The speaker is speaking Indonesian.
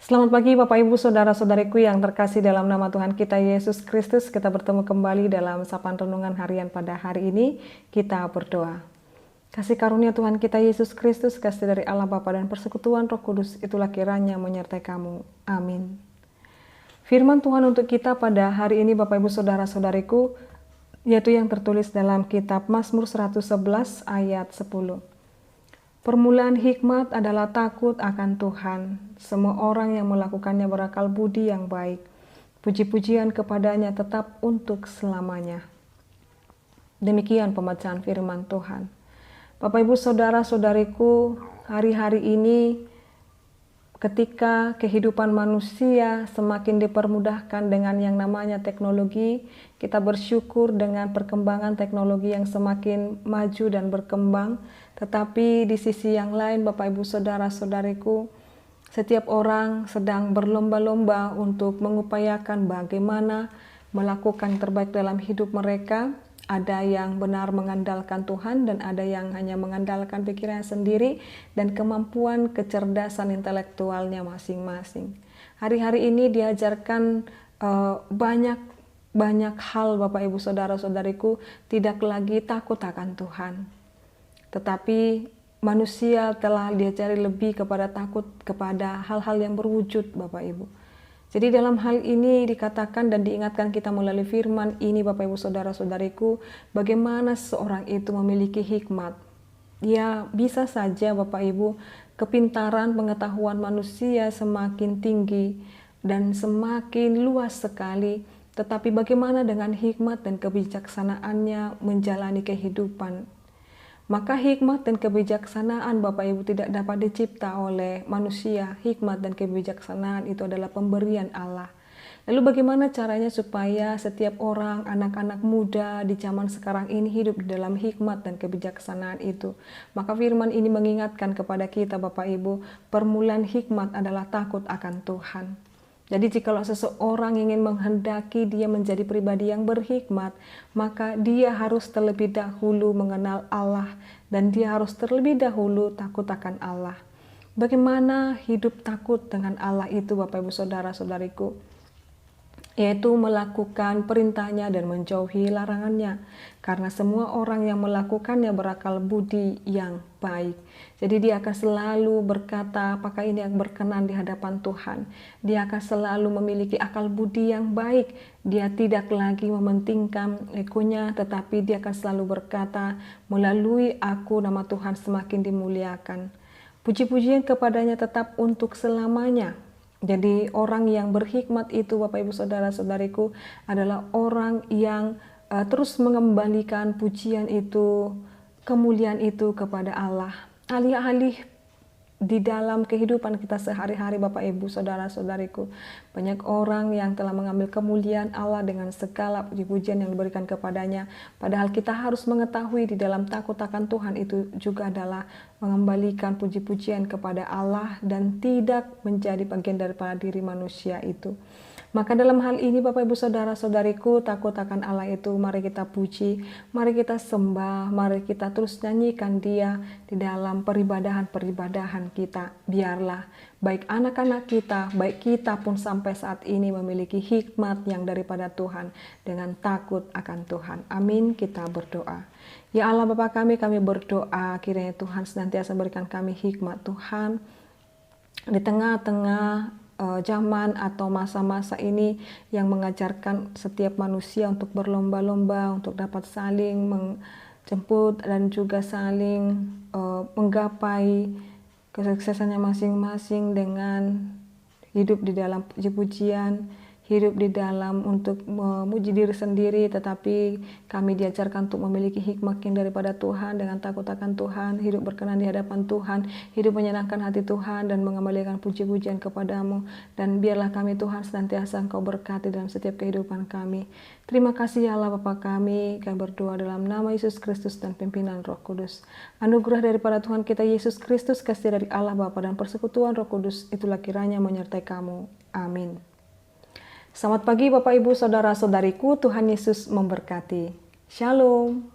Selamat pagi Bapak Ibu Saudara-saudariku yang terkasih dalam nama Tuhan kita Yesus Kristus. Kita bertemu kembali dalam sapaan renungan harian pada hari ini. Kita berdoa. Kasih karunia Tuhan kita Yesus Kristus, kasih dari Allah Bapa dan persekutuan Roh Kudus, itulah kiranya menyertai kamu. Amin. Firman Tuhan untuk kita pada hari ini Bapak Ibu Saudara-saudariku, yaitu yang tertulis dalam kitab Mazmur 111 ayat 10. Permulaan hikmat adalah takut akan Tuhan. Semua orang yang melakukannya berakal budi yang baik. Puji-pujian kepadanya tetap untuk selamanya. Demikian pembacaan firman Tuhan. Bapak Ibu Saudara-saudariku, hari-hari ini ketika kehidupan manusia semakin dipermudahkan dengan yang namanya teknologi, kita bersyukur dengan perkembangan teknologi yang semakin maju dan berkembang. Tetapi di sisi yang lain, Bapak Ibu Saudara-saudariku, setiap orang sedang berlomba-lomba untuk mengupayakan bagaimana melakukan terbaik dalam hidup mereka. Ada yang benar mengandalkan Tuhan dan ada yang hanya mengandalkan pikirannya sendiri dan kemampuan kecerdasan intelektualnya masing-masing. Hari-hari ini diajarkan banyak hal Bapak Ibu Saudara-saudariku, tidak lagi takut akan Tuhan. Tetapi manusia telah diajari lebih kepada takut kepada hal-hal yang berwujud Bapak Ibu. Jadi dalam hal ini dikatakan dan diingatkan kita melalui firman ini Bapak Ibu Saudara-saudariku, bagaimana seorang itu memiliki hikmat. Ya bisa saja Bapak Ibu, kepintaran pengetahuan manusia semakin tinggi dan semakin luas sekali. Tetapi bagaimana dengan hikmat dan kebijaksanaannya menjalani kehidupan. Maka hikmat dan kebijaksanaan Bapak Ibu tidak dapat dicipta oleh manusia. Hikmat dan kebijaksanaan itu adalah pemberian Allah. Lalu bagaimana caranya supaya setiap orang, anak-anak muda di zaman sekarang ini hidup di dalam hikmat dan kebijaksanaan itu? Maka firman ini mengingatkan kepada kita Bapak Ibu, permulaan hikmat adalah takut akan Tuhan. Jadi jikalau seseorang ingin menghendaki dia menjadi pribadi yang berhikmat, maka dia harus terlebih dahulu mengenal Allah dan dia harus terlebih dahulu takut akan Allah. Bagaimana hidup takut dengan Allah itu Bapak Ibu Saudara-saudariku? Yaitu melakukan perintahnya dan menjauhi larangannya. Karena semua orang yang melakukannya berakal budi yang baik. Jadi dia akan selalu berkata apakah ini yang berkenan di hadapan Tuhan. Dia akan selalu memiliki akal budi yang baik. Dia tidak lagi mementingkan egonya, tetapi dia akan selalu berkata, melalui aku nama Tuhan semakin dimuliakan. Puji-pujian kepadanya tetap untuk selamanya. Jadi orang yang berhikmat itu Bapak Ibu Saudara-saudariku adalah orang yang terus mengembalikan pujian itu, kemuliaan itu kepada Allah. Alih-alih di dalam kehidupan kita sehari-hari Bapak Ibu Saudara-saudariku, banyak orang yang telah mengambil kemuliaan Allah dengan segala puji-pujian yang diberikan kepadanya. Padahal kita harus mengetahui di dalam takut akan Tuhan itu juga adalah mengembalikan puji-pujian kepada Allah dan tidak menjadi bagian daripada diri manusia itu. Maka dalam hal ini Bapak Ibu Saudara-saudariku, takut akan Allah itu mari kita puji, mari kita sembah, mari kita terus nyanyikan Dia di dalam peribadahan-peribadahan kita. Biarlah baik anak-anak kita, baik kita pun sampai saat ini memiliki hikmat yang daripada Tuhan dengan takut akan Tuhan. Amin, kita berdoa. Ya Allah Bapa kami berdoa kiranya Tuhan senantiasa berikan kami hikmat Tuhan di tengah-tengah zaman atau masa-masa ini yang mengajarkan setiap manusia untuk berlomba-lomba untuk dapat saling menjemput dan juga saling menggapai kesuksesannya masing-masing dengan hidup di dalam puji-pujian, hidup di dalam untuk memuji diri sendiri, tetapi kami diajarkan untuk memiliki hikmat yang daripada Tuhan dengan takut akan Tuhan, hidup berkenan di hadapan Tuhan, hidup menyenangkan hati Tuhan dan mengembalikan puji-pujian kepadamu. Dan biarlah kami Tuhan senantiasa Engkau berkati dalam setiap kehidupan kami. Terima kasih ya Allah Bapa kami berdoa dalam nama Yesus Kristus dan pimpinan Roh Kudus. Anugerah daripada Tuhan kita Yesus Kristus, kasih dari Allah Bapa dan persekutuan Roh Kudus, itulah kiranya menyertai kamu. Amin. Selamat pagi Bapak Ibu Saudara-saudariku, Tuhan Yesus memberkati. Shalom.